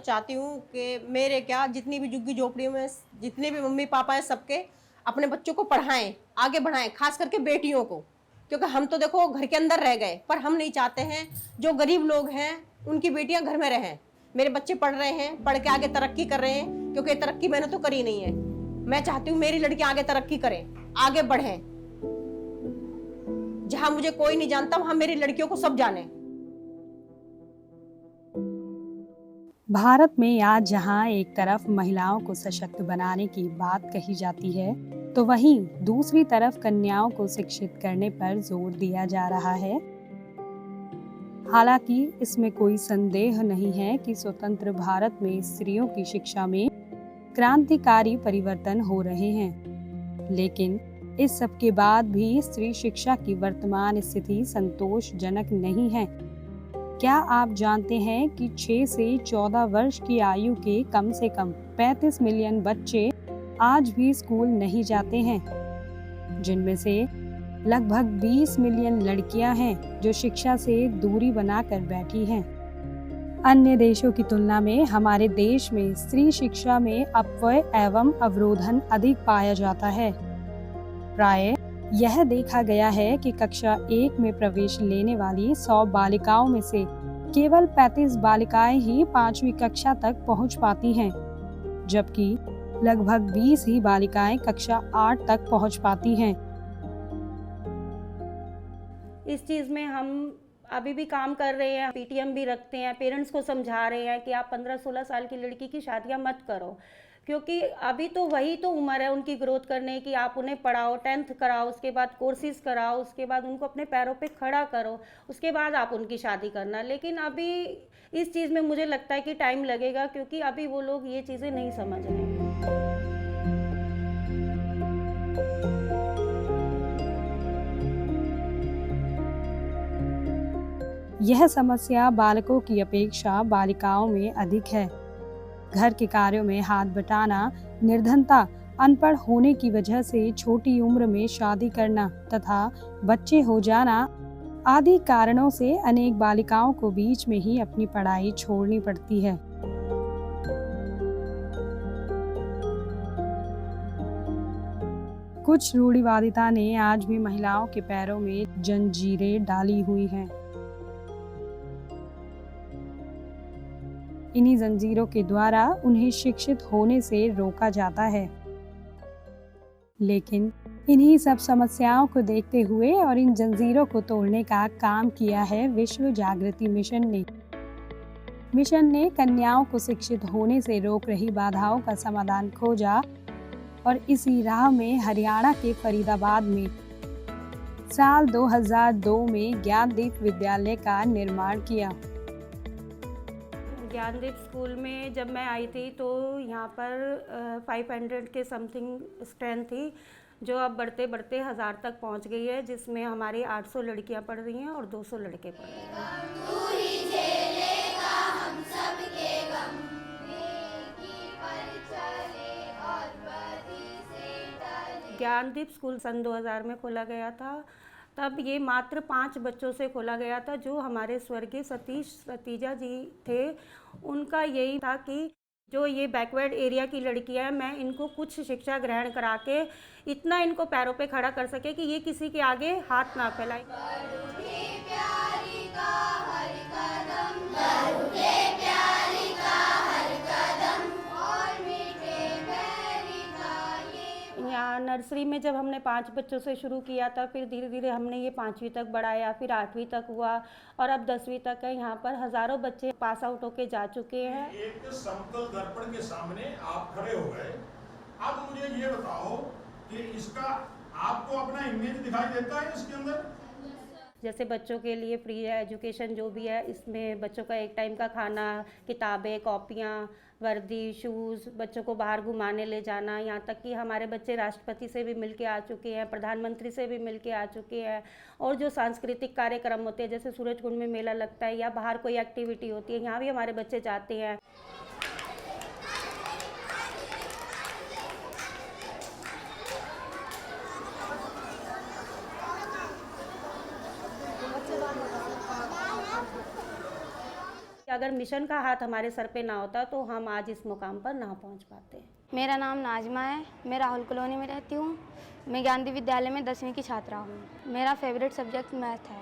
चाहती हूँ कि मेरे क्या जितनी भी झुग्गी झोपड़ियों में जितने भी मम्मी पापा हैं सबके अपने बच्चों को पढ़ाएं, आगे बढ़ाएं, खास करके बेटियों को, क्योंकि हम तो देखो घर के अंदर रह गए, पर हम नहीं चाहते हैं जो गरीब लोग हैं उनकी बेटियां घर में रहें। मेरे बच्चे पढ़ रहे हैं, पढ़ के आगे तरक्की कर रहे हैं, क्योंकि तरक्की मैंने तो करी नहीं है। मैं चाहती हूँ मेरी लड़की आगे तरक्की करें, आगे बढ़े, जहां मुझे कोई नहीं जानता वहां मेरी लड़कियों को सब जाने। भारत में आज जहां एक तरफ महिलाओं को सशक्त बनाने की बात कही जाती है, तो वहीं दूसरी तरफ कन्याओं को शिक्षित करने पर जोर दिया जा रहा है। हालांकि इसमें कोई संदेह नहीं है कि स्वतंत्र भारत में स्त्रियों की शिक्षा में क्रांतिकारी परिवर्तन हो रहे हैं, लेकिन इस सब के बाद भी स्त्री शिक्षा की वर्तमान स्थिति संतोषजनक नहीं है। क्या आप जानते हैं कि 6 से 14 वर्ष की आयु के कम से कम 35 मिलियन बच्चे आज भी स्कूल नहीं जाते हैं, जिनमें से लगभग 20 मिलियन लड़कियां हैं जो शिक्षा से दूरी बनाकर बैठी हैं। अन्य देशों की तुलना में हमारे देश में स्त्री शिक्षा में अपव्यय एवं अवरोधन अधिक पाया जाता है। प्राय यह देखा गया है कि कक्षा 1 में प्रवेश लेने वाली 100 बालिकाओं में से केवल 35 बालिकाएं ही 5वीं कक्षा तक पहुंच पाती हैं, जबकि लगभग 20 ही बालिकाएं कक्षा 8 तक पहुंच पाती हैं। इस चीज़ में हम अभी भी काम कर रहे हैं, पीटीएम भी रखते हैं, पेरेंट्स को समझा रहे हैं कि आप 15-16 साल की लड़की की शादियां मत करो, क्योंकि अभी तो वही तो उम्र है उनकी ग्रोथ करने की। आप उन्हें पढ़ाओ, 10th कराओ, उसके बाद कोर्सेज कराओ, उसके बाद उनको अपने पैरों पे खड़ा करो, उसके बाद आप उनकी शादी करना। लेकिन अभी इस चीज़ में मुझे लगता है कि टाइम लगेगा, क्योंकि अभी वो लोग ये चीज़ें नहीं समझ रहे हैं। यह समस्या बालकों की अपेक्षा बालिकाओं में अधिक है। घर के कार्यों में हाथ बटाना, निर्धनता, अनपढ़ होने की वजह से छोटी उम्र में शादी करना तथा बच्चे हो जाना आदि कारणों से अनेक बालिकाओं को बीच में ही अपनी पढ़ाई छोड़नी पड़ती है। कुछ रूढ़िवादिता ने आज भी महिलाओं के पैरों में जंजीरें डाली हुई हैं। इन्हीं जंजीरों के द्वारा उन्हें शिक्षित होने से रोका जाता है। लेकिन इन्हीं सब समस्याओं को देखते हुए और इन जंजीरों को तोड़ने का काम किया है विश्व जागृति मिशन ने। मिशन ने कन्याओं को शिक्षित होने से रोक रही बाधाओं का समाधान खोजा और इसी राह में हरियाणा के फरीदाबाद में साल 2002 में ज्ञानदीप विद्यालय का निर्माण किया। ज्ञानदीप स्कूल में जब मैं आई थी तो यहाँ पर 500 के समथिंग स्ट्रेंथ थी, जो अब बढ़ते बढ़ते 1000 तक पहुँच गई है, जिसमें हमारी 800 लड़कियाँ पढ़ रही हैं और 200 लड़के पढ़ रहे हैं। ज्ञानदीप स्कूल सन 2000 में खोला गया था। तब ये मात्र 5 बच्चों से खोला गया था। जो हमारे स्वर्गीय सतीश सतीजा जी थे, उनका यही था कि जो ये बैकवर्ड एरिया की लड़कियां हैं, मैं इनको कुछ शिक्षा ग्रहण करा के इतना इनको पैरों पे खड़ा कर सके कि ये किसी के आगे हाथ ना फैलाए। यहाँ नर्सरी में जब हमने 5 बच्चों से शुरू किया था, फिर धीरे धीरे हमने ये 5वीं तक बढ़ाया, फिर 8वीं तक हुआ और अब 10वीं तक है। यहाँ पर हजारों बच्चे पास आउट होके जा चुके हैं। एक समतल दर्पण के सामने आप खड़े हो गए, अब मुझे ये बताओ कि इसका आपको अपना इमेज दिखाई देता है इसके अंदर? जैसे बच्चों के लिए फ्री एजुकेशन जो भी है, इसमें बच्चों का एक टाइम का खाना, किताबें, कॉपियाँ, वर्दी, शूज़, बच्चों को बाहर घुमाने ले जाना, यहाँ तक कि हमारे बच्चे राष्ट्रपति से भी मिलके आ चुके हैं, प्रधानमंत्री से भी मिलके आ चुके हैं। और जो सांस्कृतिक कार्यक्रम होते हैं, जैसे सूरजकुंड में मेला लगता है या बाहर कोई एक्टिविटी होती है, यहाँ भी हमारे बच्चे जाते हैं। अगर मिशन का हाथ हमारे सर पे ना होता तो हम आज इस मुकाम पर ना पहुंच पाते। मेरा नाम नाजमा है, मैं राहुल कॉलोनी में रहती हूँ। मैं ज्ञानदीप विद्यालय में 10वीं की छात्रा हूँ। मेरा फेवरेट सब्जेक्ट मैथ है।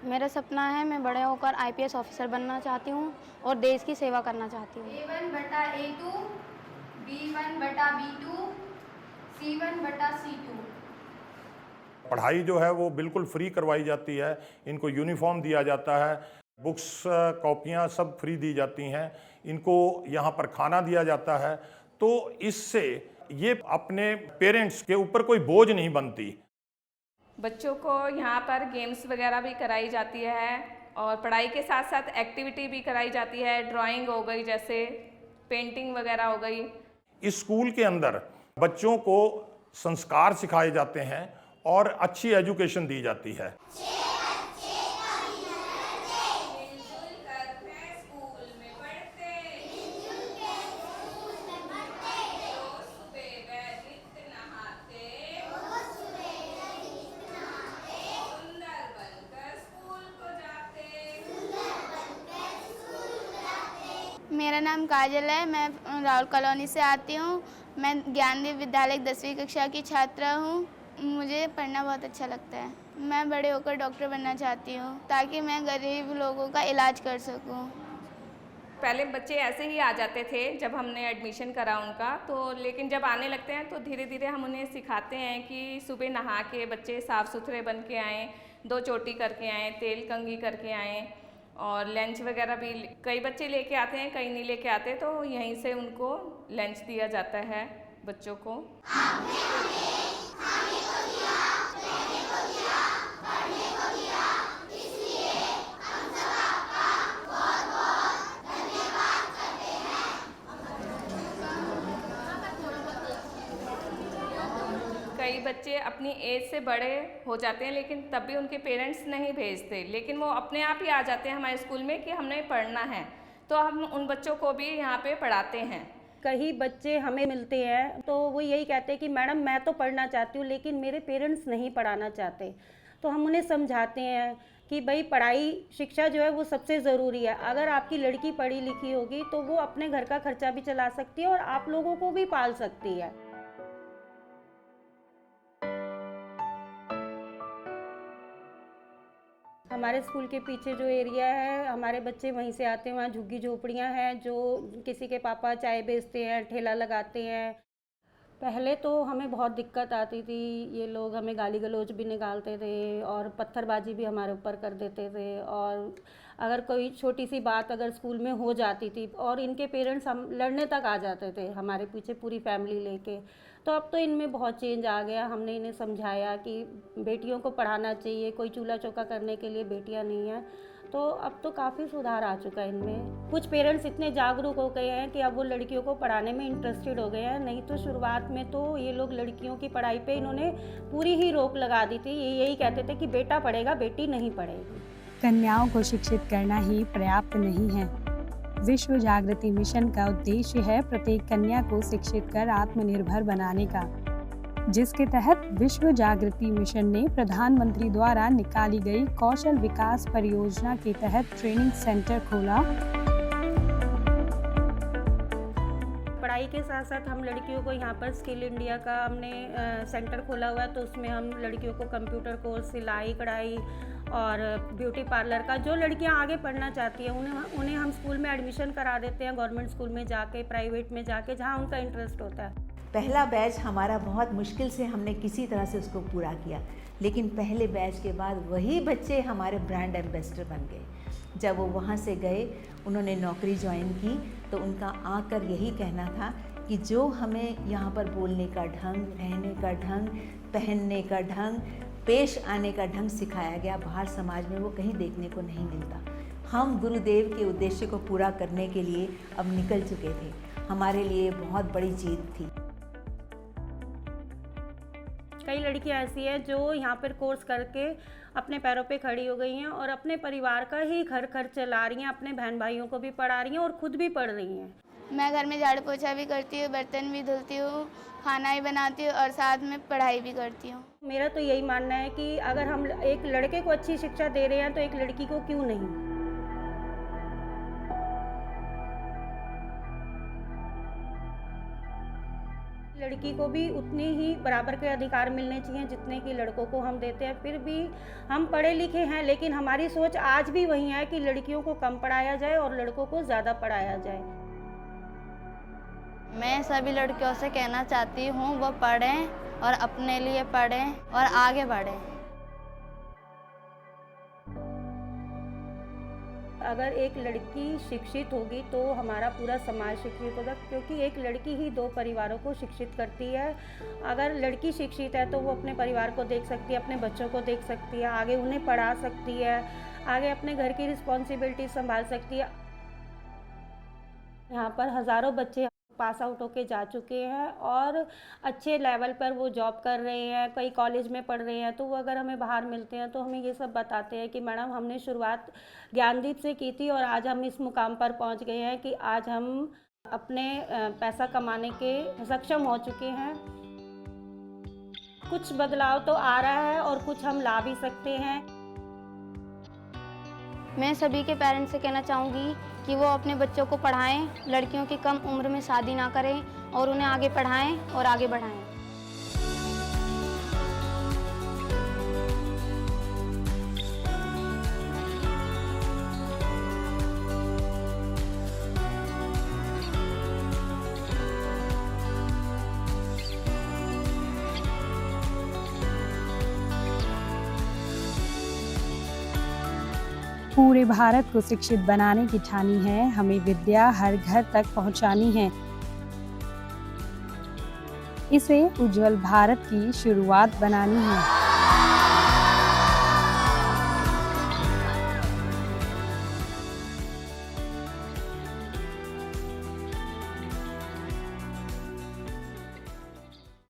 मेरा सपना है मैं बड़े होकर IPS ऑफिसर बनना चाहती हूँ और देश की सेवा करना चाहती हूँ। A1/A2, B1/B2, C1/C2। पढ़ाई जो है वो बिल्कुल फ्री करवाई जाती है, इनको यूनिफॉर्म दिया जाता है, बुक्स कॉपियाँ सब फ्री दी जाती हैं, इनको यहाँ पर खाना दिया जाता है। तो इससे ये अपने पेरेंट्स के ऊपर कोई बोझ नहीं बनती। बच्चों को यहाँ पर गेम्स वगैरह भी कराई जाती है और पढ़ाई के साथ साथ एक्टिविटी भी कराई जाती है। ड्राइंग हो गई, जैसे पेंटिंग वगैरह हो गई। इस स्कूल के अंदर बच्चों को संस्कार सिखाए जाते हैं और अच्छी एजुकेशन दी जाती है। मेरा नाम काजल है, मैं राहुल कॉलोनी से आती हूँ। मैं ज्ञानदीप विद्यालय 10वीं कक्षा की छात्रा हूँ। मुझे पढ़ना बहुत अच्छा लगता है। मैं बड़े होकर डॉक्टर बनना चाहती हूँ ताकि मैं गरीब लोगों का इलाज कर सकूँ। पहले बच्चे ऐसे ही आ जाते थे जब हमने एडमिशन करा उनका, तो लेकिन जब आने लगते हैं तो धीरे धीरे हम उन्हें सिखाते हैं कि सुबह नहा के बच्चे साफ़ सुथरे बन के आएँ, 2 चोटी करके आएँ, तेल कंघी करके आएँ और लंच वगैरह भी कई बच्चे लेके आते हैं, कई नहीं लेके आते, तो यहीं से उनको लंच दिया जाता है बच्चों को। कई बच्चे अपनी एज से बड़े हो जाते हैं लेकिन तब भी उनके पेरेंट्स नहीं भेजते, लेकिन वो अपने आप ही आ जाते हैं हमारे स्कूल में कि हमने पढ़ना है, तो हम उन बच्चों को भी यहाँ पे पढ़ाते हैं। कई बच्चे हमें मिलते हैं तो वो यही कहते हैं कि मैडम मैं तो पढ़ना चाहती हूँ लेकिन मेरे पेरेंट्स नहीं पढ़ाना चाहते। तो हम उन्हें समझाते हैं कि भाई पढ़ाई शिक्षा जो है वो सबसे ज़रूरी है। अगर आपकी लड़की पढ़ी लिखी होगी तो वो अपने घर का खर्चा भी चला सकती है और आप लोगों को भी पाल सकती है। हमारे स्कूल के पीछे जो एरिया है, हमारे बच्चे वहीं से आते हैं। वहाँ झुग्गी झोपड़ियाँ हैं, जो किसी के पापा चाय बेचते हैं, ठेला लगाते हैं। पहले तो हमें बहुत दिक्कत आती थी, ये लोग हमें गाली गलौज भी निकालते थे और पत्थरबाजी भी हमारे ऊपर कर देते थे। और अगर कोई छोटी सी बात अगर स्कूल में हो जाती थी और इनके पेरेंट्स हम लड़ने तक आ जाते थे हमारे पीछे पूरी फैमिली लेके। तो अब तो इनमें बहुत चेंज आ गया। हमने इन्हें समझाया कि बेटियों को पढ़ाना चाहिए, कोई चूल्हा चौका करने के लिए बेटियां नहीं हैं। तो अब तो काफ़ी सुधार आ चुका है इनमें। कुछ पेरेंट्स इतने जागरूक हो गए हैं कि अब वो लड़कियों को पढ़ाने में इंटरेस्टेड हो गए हैं। नहीं तो शुरुआत में तो ये लोग लड़कियों की पढ़ाई पे इन्होंने पूरी ही रोक लगा दी थी। ये यही कहते थे कि बेटा पढ़ेगा, बेटी नहीं पढ़ेगी। कन्याओं को शिक्षित करना ही पर्याप्त नहीं है। विश्व जागृति मिशन का उद्देश्य है प्रत्येक कन्या को शिक्षित कर आत्मनिर्भर बनाने का, जिसके तहत विश्व जागृति मिशन ने प्रधानमंत्री द्वारा निकाली गई कौशल विकास परियोजना के तहत ट्रेनिंग सेंटर खोला। पढ़ाई के साथ साथ हम लड़कियों को यहाँ पर स्किल इंडिया का हमने सेंटर खोला हुआ है। तो उसमें हम लड़कियों को कंप्यूटर कोर्स, सिलाई कढ़ाई और ब्यूटी पार्लर का, जो लड़कियाँ आगे पढ़ना चाहती हैं उन्हें हम स्कूल में एडमिशन करा देते हैं, गवर्नमेंट स्कूल में जाके, प्राइवेट में जाके, जहाँ उनका इंटरेस्ट होता है। पहला बैच हमारा बहुत मुश्किल से हमने किसी तरह से उसको पूरा किया, लेकिन पहले बैच के बाद वही बच्चे हमारे ब्रांड एम्बेसडर बन गए। जब वो वहाँ से गए, उन्होंने नौकरी ज्वाइन की, तो उनका आकर यही कहना था कि जो हमें यहाँ पर बोलने का ढंग, रहने का ढंग, पहनने का ढंग, पेश आने का ढंग सिखाया गया, बाहर समाज में वो कहीं देखने को नहीं मिलता। हम गुरुदेव के उद्देश्य को पूरा करने के लिए अब निकल चुके थे। हमारे लिए बहुत बड़ी जीत थी। कई लड़कियां ऐसी हैं जो यहाँ पर कोर्स करके अपने पैरों पे खड़ी हो गई हैं और अपने परिवार का ही घर खर्च चला रही हैं, अपने बहन भाइयों को भी पढ़ा रही हैं और खुद भी पढ़ रही हैं। मैं घर में झाड़ू पोछा भी करती हूँ, बर्तन भी धुलती हूँ, खाना भी बनाती हूँ और साथ में पढ़ाई भी करती हूँ। मेरा तो यही मानना है कि अगर हम एक लड़के को अच्छी शिक्षा दे रहे हैं तो एक लड़की को क्यों नहीं। लड़की को भी उतने ही बराबर के अधिकार मिलने चाहिए जितने कि लड़कों को हम देते हैं। फिर भी हम पढ़े लिखे हैं, लेकिन हमारी सोच आज भी वही है कि लड़कियों को कम पढ़ाया जाए और लड़कों को ज़्यादा पढ़ाया जाए। मैं सभी लड़कियों से कहना चाहती हूँ वो पढ़ें और अपने लिए पढ़ें और आगे बढ़ें। अगर एक लड़की शिक्षित होगी तो हमारा पूरा समाज शिक्षित होगा, क्योंकि एक लड़की ही 2 परिवारों को शिक्षित करती है। अगर लड़की शिक्षित है तो वो अपने परिवार को देख सकती है, अपने बच्चों को देख सकती है, आगे उन्हें पढ़ा सकती है, आगे अपने घर की रिस्पॉन्सिबिलिटी संभाल सकती है। यहाँ पर हज़ारों बच्चे पास आउट होके जा चुके हैं और अच्छे लेवल पर वो जॉब कर रहे हैं, कई कॉलेज में पढ़ रहे हैं। तो वो अगर हमें बाहर मिलते हैं तो हमें ये सब बताते हैं कि मैडम हमने शुरुआत ज्ञानदीप से की थी और आज हम इस मुकाम पर पहुंच गए हैं कि आज हम अपने पैसा कमाने के सक्षम हो चुके हैं। कुछ बदलाव तो आ रहा है और कुछ हम ला भी सकते हैं। मैं सभी के पेरेंट्स से कहना चाहूँगी कि वो अपने बच्चों को पढ़ाएं, लड़कियों की कम उम्र में शादी ना करें और उन्हें आगे पढ़ाएं और आगे बढ़ाएं। पूरे भारत को शिक्षित बनाने की ठानी है, हमें विद्या हर घर तक पहुंचानी है। इसे उज्जवल भारत की शुरुआत बनानी है।